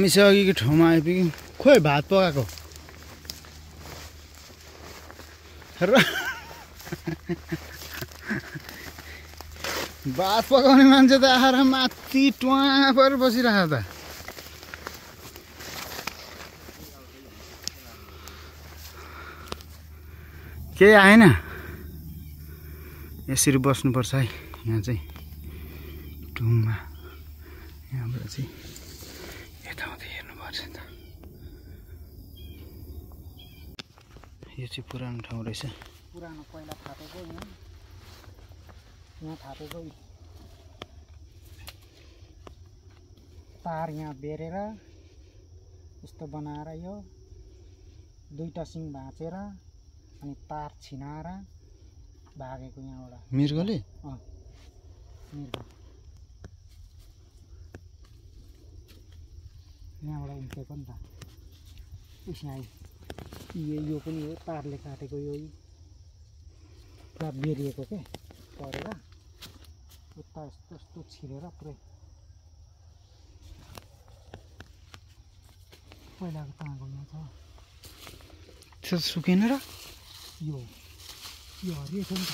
हामी चाहिँ अघिको ठाउँमा आइपुग्यौँ। खोइ भात पकाएको र भात पकाउने मान्छे त आएर माथि टुवा परेर बसिरहेको त। केही आएन। यसरी बस्नुपर्छ है यहाँ चाहिँ टुङमा। यहाँबाट चाहिँ यताउति हेर्नुपर्छ नि त। यो चाहिँ पुरानो ठाउँ रहेछ। पुरानो पहिला थापेको यहाँ थापेको तार यहाँ बेरेर यस्तो बनाएर यो दुईटा सिङ भाँचेर अनि तार छिनाएर भागेको यहाँबाट। मृगले? मृग यहाँबाट उम्केको नि त। यहाँ यो पनि हो तारले काटेको। यो पुरा बेरिएको के परेर उता यस्तो यस्तो छिरेर पुरै पहिलाको ताँको यहाँ छ। त्यो सुकेन र यो हरियो छ नि त।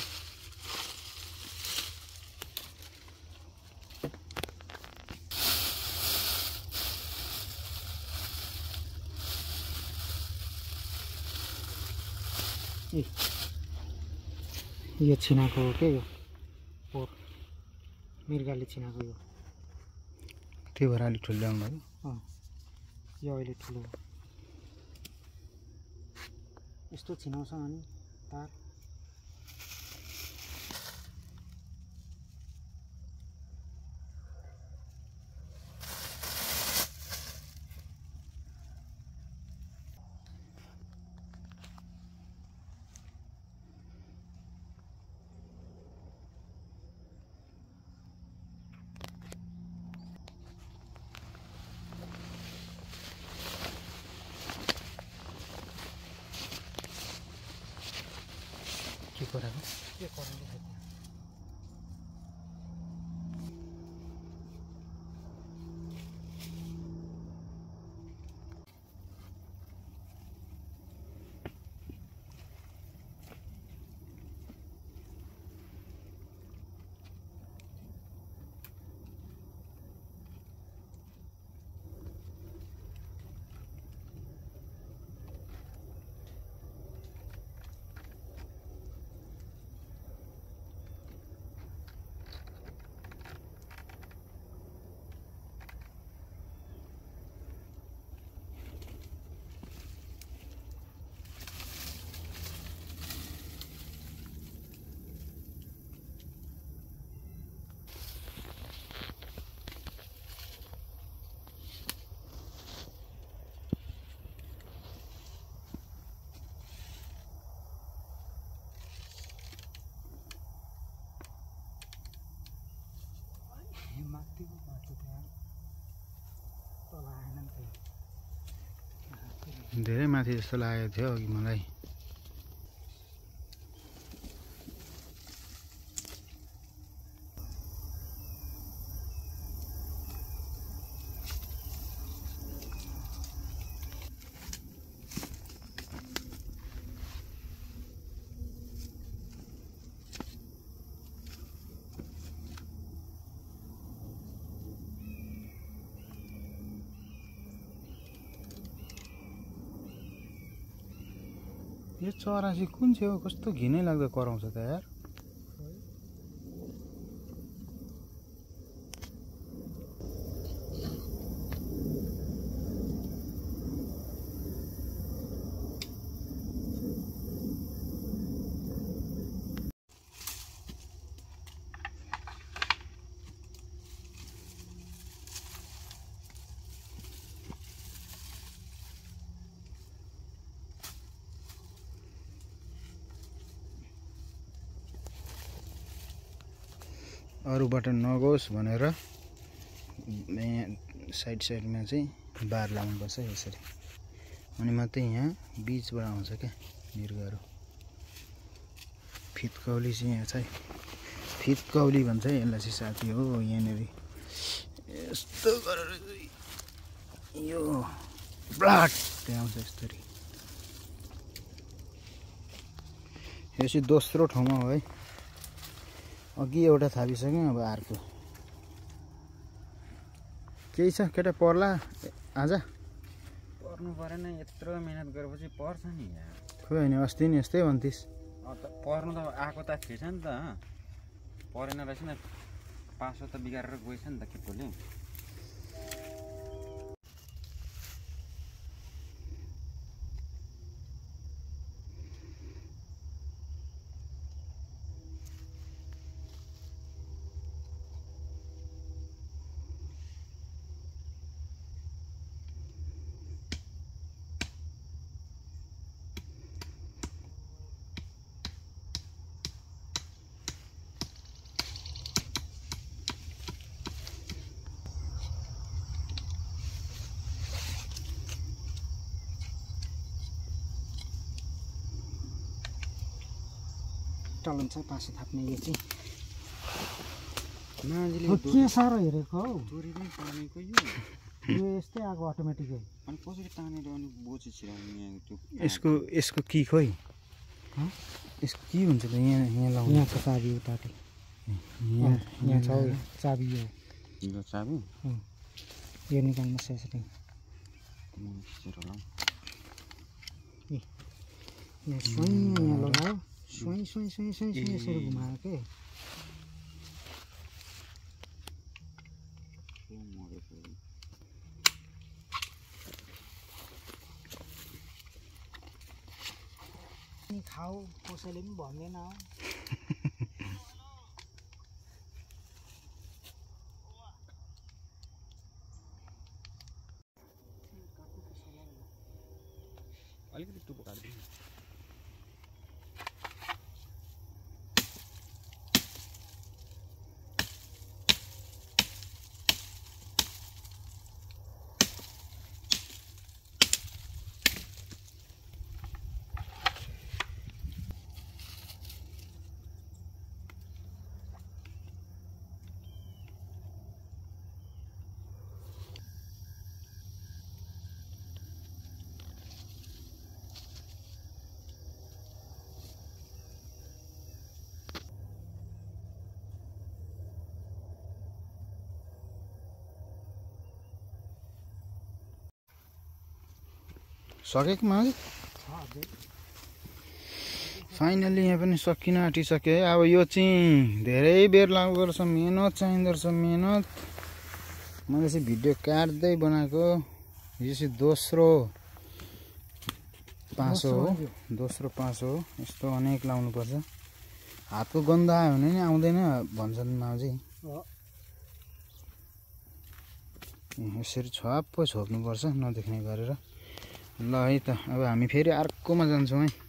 यो छिनाको हो के यो पोर मृगले छिनाको यो। त्यो भएर अलिक ठुलो ल्याउनु भयो। यो अहिले ठुलो हो। यस्तो छिनाउँछ अनि तार। के कराको? के कराको? माथिको बाटो त्यहाँ तल आएन नि त। धेरै माथि जस्तो लागेको थियो अघि मलाई। यो चरा चाहिँ कुन चाहिँ हो? कस्तो घिनै लाग्दो कराउँछ त यार। अरूबाट नगोस् भनेर साइडमा चाहिँ बार लाउनुपर्छ यसरी। अनि मात्रै यहाँ बीचबाट आउँछ क्या मृगहरू। फितकौली चाहिँ यहाँ छ। फितकौली भन्छ यसलाई चाहिँ साथी हो। यहाँनिर यस्तो गरेर यो ब्लड आउँछ यसरी। यो चाहिँ दोस्रो ठाउँमा हो है। अघि एउटा थापिसक्यो, अब अर्को केही छ केटा पर्ला आज? पर्नु परेन, यत्रो मेहनत गरेपछि पर्छ नि यार। खोइ होइन अस्ति नि यस्तै भन्थिस्। पर्नु त आएको त थिएछ नि त, परेन रहेछ नि, पासो त बिगारेर गएछ नि त केटोले। चलन छ पासो थाप्ने। यो चाहिँ मान्छेले के साह्रो हेरेको हौ, दोरीमै तानेको यो यस्तै आएको अटोमेटिकै। अनि कसरी तानेर अनि बोची छिराउने यहाँ त्यो यसको की खोइ, यसको की हुन्छ त? यहाँ लाउनु। यहाँको चाबी उतापट्टि यहाँ छ हौ चाबी। यो चाबी यो निकाल्नु यसरी। यहाँ स्वयं यहाँ लगायो, स्वयं स्वयं स्वयं स्वयं स्वयं यसरी घुमायो के। खाऊ कसैले पनि भन्दैन हौ। अलिकति टुप्पो काट्दिनु। सकेको माझ फाइनली यहाँ पनि सकिन आँटिसक्यो है। अब यो चाहिँ धेरै बेर लाग्दो रहेछ, मेहनत चाहिँदो रहेछ, मेहनत। मैले चाहिँ भिडियो काट्दै बनाएको। यो चाहिँ दोस्रो पाँचो हो, दोस्रो पाँचो हो। यस्तो अनेक लाउनुपर्छ, हातको गन्ध आयो भने नि आउँदैन भन्छन् माउजी। यसरी छप्प छोप्नुपर्छ नदेख्ने गरेर। ल है त, अब हामी फेरि अर्कोमा जान्छौँ है।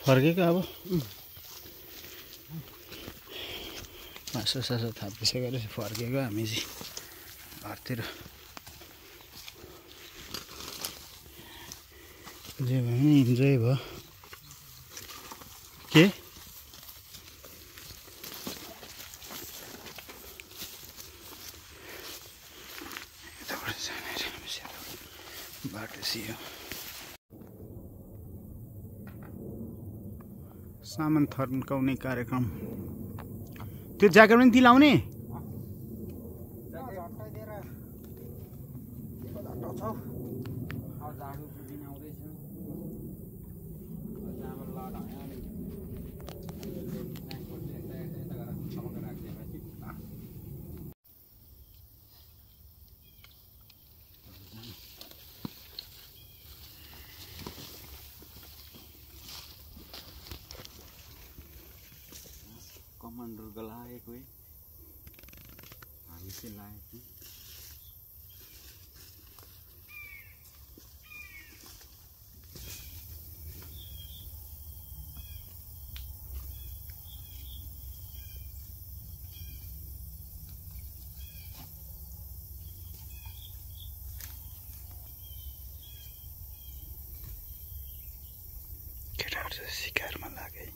फर्केको अब मासु सासु थापिसकेर फर्केको हामी चाहिँ घरतिर। जे भए पनि इन्जोय भयो के। यताबाट जाने बाटो सियो। सामान थर्काउने कार्यक्रम। त्यो ज्याकेट पनि दिलाउने। कमान्डर गलाएको है, हामी चाहिँ लागेको शिकारमा लागे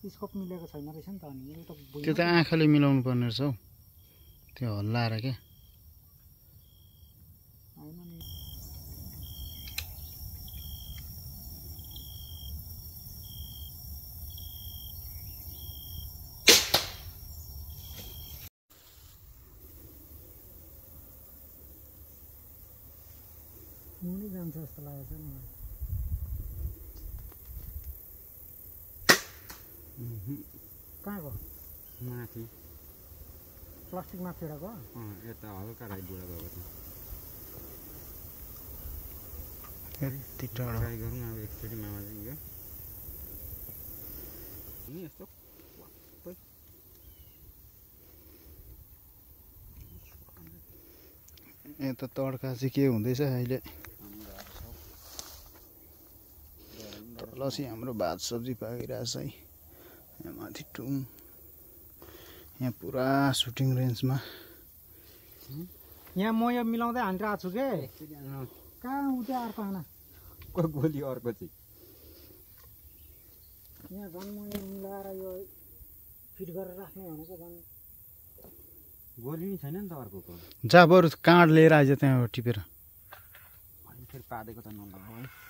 स्कोप मिलेको छैन रहेछ नि त अनि यो त त्यो त आँखाले मिलाउनु पर्ने रहेछ हौ त्यो हल्लाएर क्या हैन नि मुनि जान्छ जस्तो लागेको छ मलाई कहाँको माथि प्लास्टिक माथिबाटको यता हल्का राइटबाट गएको थियो यति टाढो ट्राई गरौँ अब एकचोटि मामा जाइयो नि यस्तो यता तड्का चाहिँ के हुँदैछ अहिले तल चाहिँ हाम्रो भात सब्जी पाकिरहेछ है यहाँ माथि टुङ यहाँ पुरा सुटिङ रेन्जमा यहाँ म यो मिलाउँदै हानिरहेको छु के कहाँ उतै अर्को आना गोली अर्को चाहिँ यहाँ झन् म यो मिलाएर यो फिट गरेर राख्ने भनेको झन् गोली नि छैन नि त अर्को जा बरु काँड लिएर आइज त्यहाँबाट टिपेर फेरि पादेको त नलगाऊ है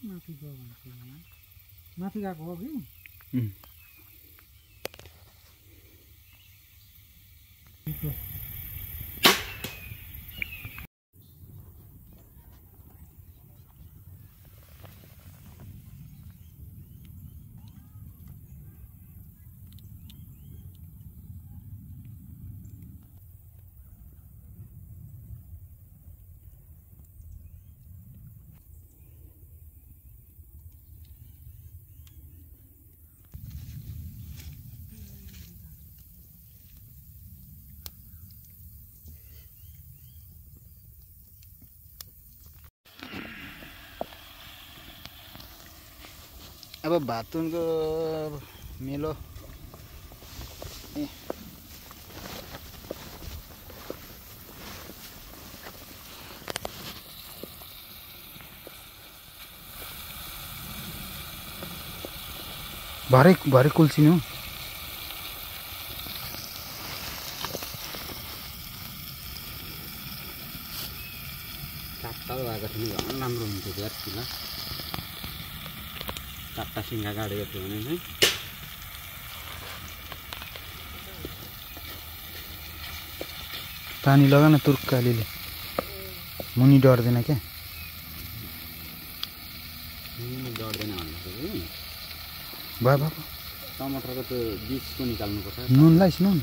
माथि गयो भनेको माथि गएको हो कि अब भातुनको मेलो भरे भरे कुल्चिनु काट्टाल भएको थियो भने झन् राम्रो हुन्थ्यो यार किन चारवटा सिङ्गा गाडेको थियो भने चाहिँ पानी लगा न तुर्कालीले मुनि डढ्दैन क्या डढ्दैन भन्दाखेरि बाबा टमाटरको त्यो बिजको निकाल्नुपर्छ नुन लाइस नुन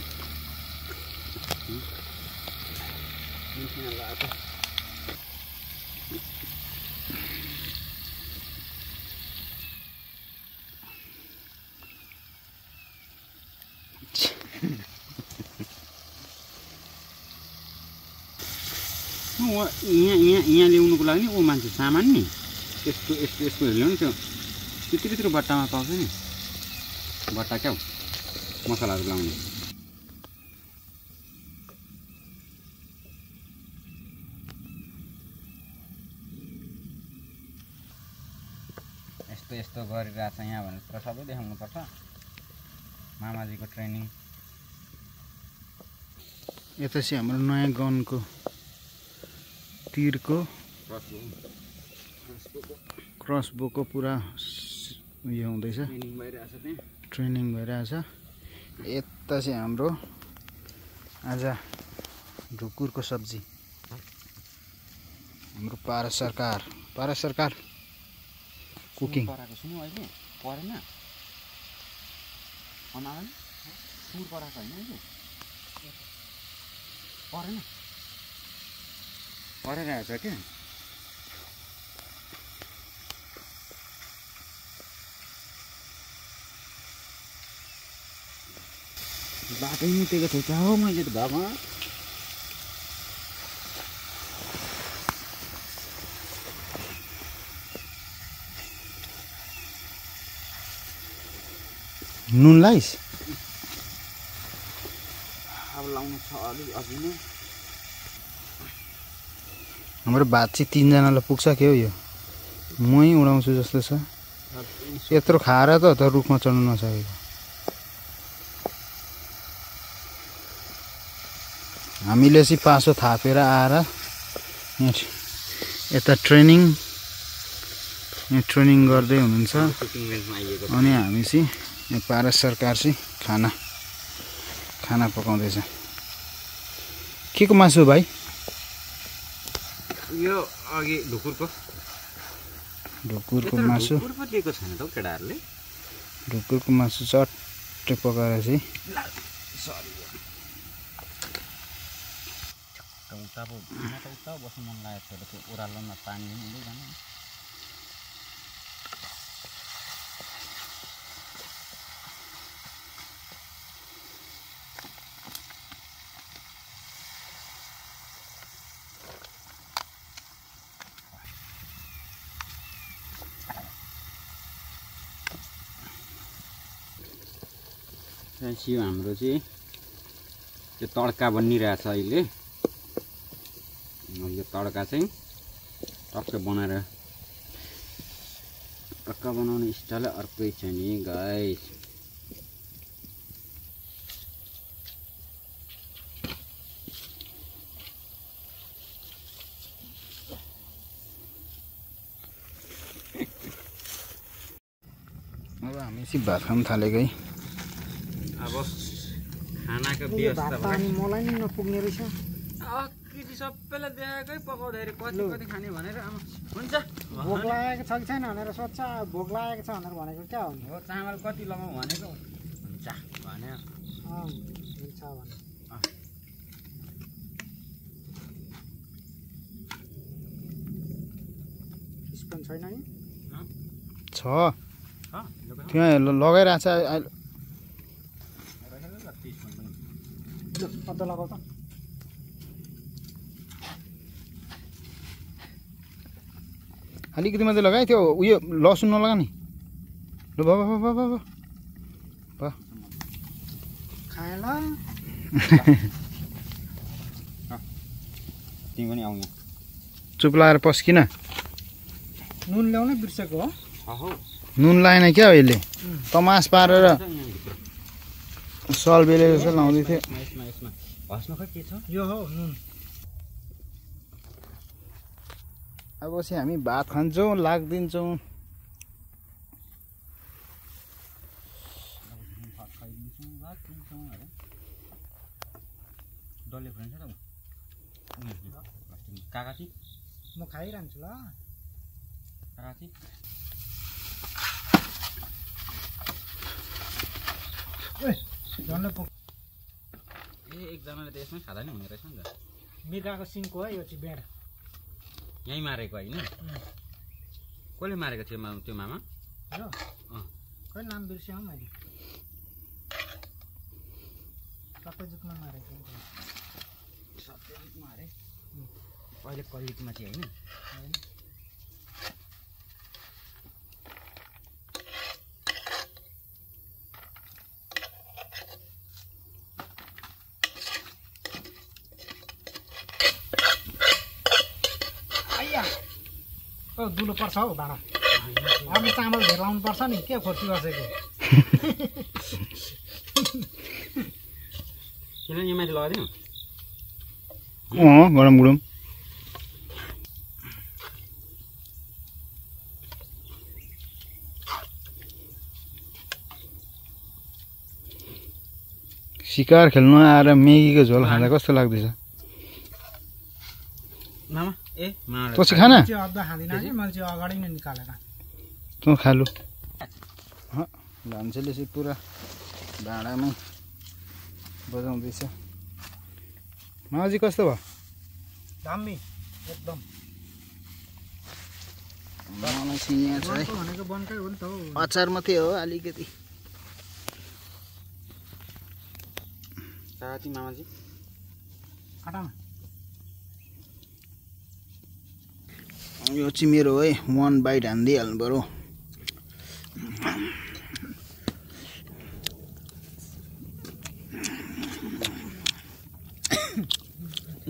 यहाँ ल्याउनुको लागि नि ऊ मान्छे सामान नि यस्तोहरू ल्याउनु त्यो त्यत्रो बट्टामा पाउँछ नि बट्टा क्या मसलाहरू लाउने यस्तो गरिरहेछ यहाँ भने पुरा सबै देखाउनुपर्छ मामाजीको ट्रेनिङ यता चाहिँ हाम्रो नयाँ गनको तीरको क्रसबोको पुरा उयो हुँदैछ ट्रेनिङ भइरहेछ यता चाहिँ हाम्रो आज ढुकुरको सब्जी हाम्रो पारस सरकार कुकिङ पराएको सुन्नु अहिले परेन अनावन सुर पराएको होइन अहिले परेन परिरहेछ क्या बाटै नितेको थिएछ हो मैले त भगवान नुन लाइस अब लाउनु छ अलि अघि नै हाम्रो भात चाहिँ 3 जनालाई पुग्छ के हो यो मै उडाउँछु जस्तो छ यत्रो खाएर त रुखमा चढ्नु नसकेको हामीले चाहिँ पासो थापेर आएर यता ट्रेनिङ गर्दै हुनुहुन्छ अनि हामी चाहिँ पारस सरकार चाहिँ खाना पकाउँदैछ के को मासु भाइ यो अघि ढुकुरको मासु दिएको छैन त केटाहरूले ढुकुरको मासु चट्टै पकाएर चाहिँ उता बस्नु मन लागेको थियो त्यो ओह्रालोमा पानी पनि हुँदै जानु यो हाम्रो चाहिँ त्यो तड्का बनिरहेछ अहिले यो तड्का चाहिँ टक्कै बनाएर टक्का बनाउने स्टाइल अर्कै छ नि गाइस अब हामी चाहिँ भात खान थालेको है अब खानाको व्यवस्था पानी मलाई नि नपुग्ने रहेछ केटी सबैलाई देखाएकै पकाउँदाखेरि कति खाने भनेर हुन्छ भोक लागेको छ कि छैन भनेर सोध्छ भोक लागेको छ भनेर भनेको क्या हो हो चामल कति लगाउँ भनेको हुन्छ भने हुन्छ भने स्पुन छैन नि छ त्यहाँ लगाइरहेछ अदुवा लगाउ त अलिकति मात्रै लगाए त्यो उयो लसुन नलगा नि ल भयो खाएँ ल तिमी पनि आउनु चुप लगाएर पस्किन नुन ल्याउनै बिर्सेको हो नुन लाएन क्या अहिले तमास पारेर सल बेले जस्तो लाउँदै थियो यसमा हस्न खै के छ यो हो नुन अब चाहिँ हामी भात खान्छौँ लाग्दिन्छौँ डल्ले फ्रेन्ड छ त काकाची म खाइरहन्छु ल काकाची झन्डै एकजनाले त यसमै खाँदा नि हुने रहेछ नि त मिर्काको सिङको है यो चाहिँ बेड यहीँ मारेको होइन कसले मारेको थियो त्यो मामा हो खै नाम बिर्स्यौँ मैले सत्यजितमा मारेको सत्यजित मारे अहिले क्वालिटीमा चाहिँ होइन दुलो पर्छ हौ भाडा अब चामल धेर लाउनु पर्छ नि के खोर्सी बसेको किन यो माथि लगाइदिउँ गरम गरम शिकार खेल्नु आएर मेगीको झोल खाँदा कस्तो लाग्दैछ मामा ए मामा तँ चाहिँ खाना चाहिँ अद्दा खाँदिनँ कि मैले चाहिँ अगाडि नै निकालेर तँ खालु भान्सेले चाहिँ पुरा भाँडामै बजाउँदैछ मामाजी कस्तो भयो दामी एकदम बनाउन चाहिँ यहाँ छ है भनेको बनकै हो नि त हौ अचार मात्रै हो अलिकति साथी मामाजी आटामा यो चाहिँ मेरो है 1 बाइट हानिदिइहाल्नु पऱ्यो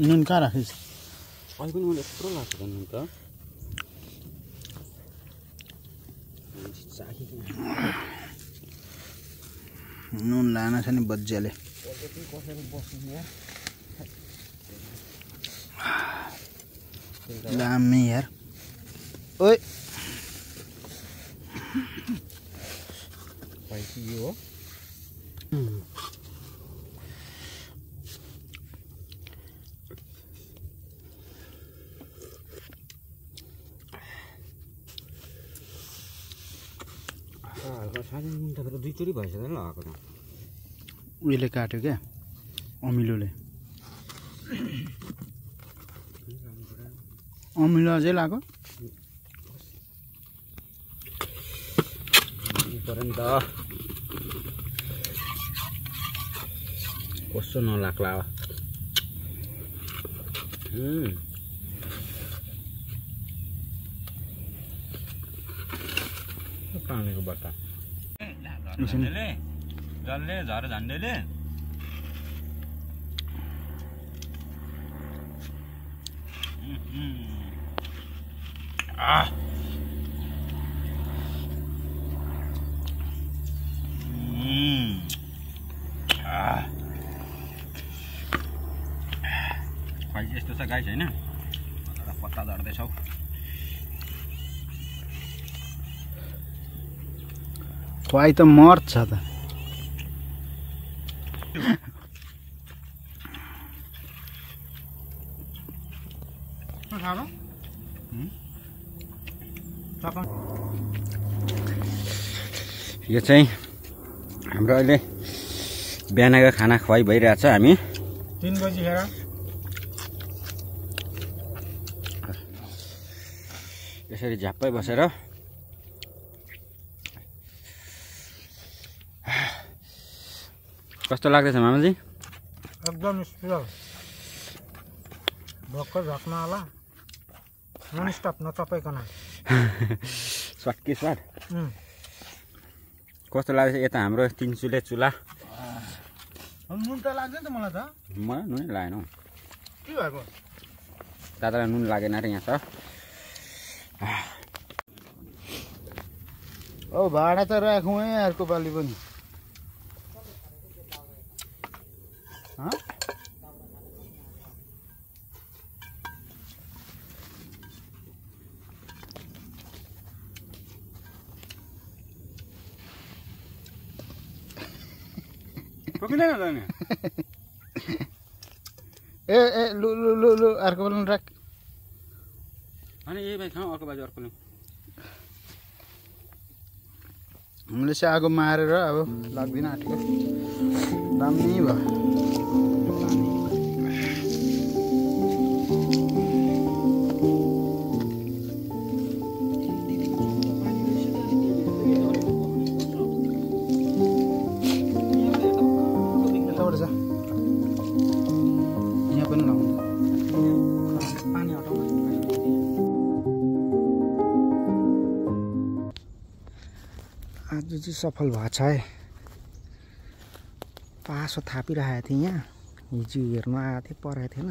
नुन कहाँ राखेछ अहिले पनि मलाई यत्रो लाग्छ त नुन त नुन लान छ नि बज्जाले दामी यार ओइ यो हो सानो नुन त फेरि 2 चोरी भइसक्यो लगाएको त उहिले काट्यो क्या अमिलोले अमिलो अझै लाग्यो पऱ्यो नि त कस्तो नलाग्ला पानीको बट्टा जसले झर झन्डेले खुवाइ यस्तो छ गाई छैन पत्ता झर्दैछौ खुवाइ त मर्छ त यो चाहिँ हाम्रो अहिले बिहानको खाना खुवाइ भइरहेछ हामी 3 बजीखेर यसरी झ्याप्पै बसेर कस्तो लाग्दैछ मामाजी एकदम स्पेशल भक्क झक्न होला नन स्टप नचपाइकन स्वाटकी स्वाट कस्तो लाग्दैछ यता हाम्रो 3 चुले चुला नुन त लाग्दैन त मलाई त म नुनै लागेन हौ के भएको दादालाई नुन लागेन अरे यहाँ त ओ भाडा त राखौँ है अर्को पालि पनि ए ए लु लु लु लु अर्को पालि राख अनि यही भाइ खाउँ अर्को बाजु अर्को लु हामीले चाहिँ आगो मारेर अब लाग्दैन आँटेको दामी भयो यहाँ पनि लाउनु पानी हटाउनु सफल भएछ है। पासो थापिरहेको थिएँ यहाँ, हिजो हेर्नु आएको थिएँ, परेको थिएन,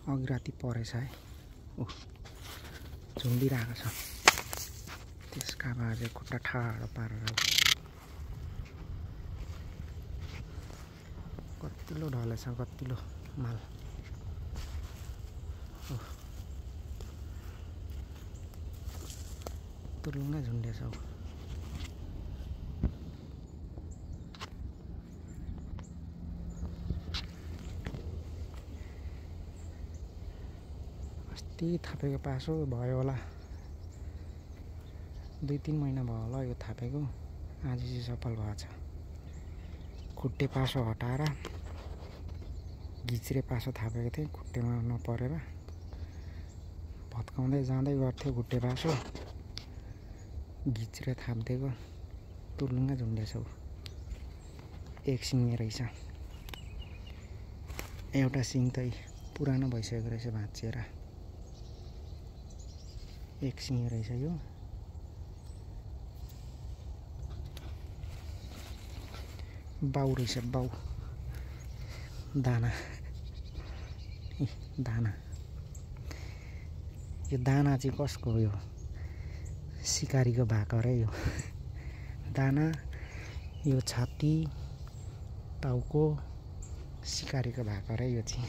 अघि राति परेछ है। झुन्डिरहेको छ, त्यसका बाजे खुट्टा ठाडो पारेर कतिलो ढलेछ, कतिलो माल। तुरुङ्गै झुन्डेछ। अस्ति थापेको पासो भयो होला, 2-3 महिना भयो होला यो थापेको। आज चाहिँ सफल भएछ। खुट्टे पासो हटाएर घिच्रे पासो थापेको थिएँ, खुट्टेमा नपरेर भत्काउँदै जाँदै गर्थ्यो खुट्टे पासो, घिच्रे थापिदिएको तुरुङ्गा झुन्डेछ। एक सिङे रहेछ, एउटा सिङ त पुरानो भइसकेको रहेछ भाँचिएर, एक सिङे रहेछ यो। बाउ रहेछ, बाउ दाना, दाना। यो दाना चाहिँ कसको हो? यो सिकारीको भएको रे यो दाना। यो छाती टाउको सिकारीको भएको रे यो चाहिँ।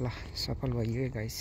ल, सफल भइयो गाइस।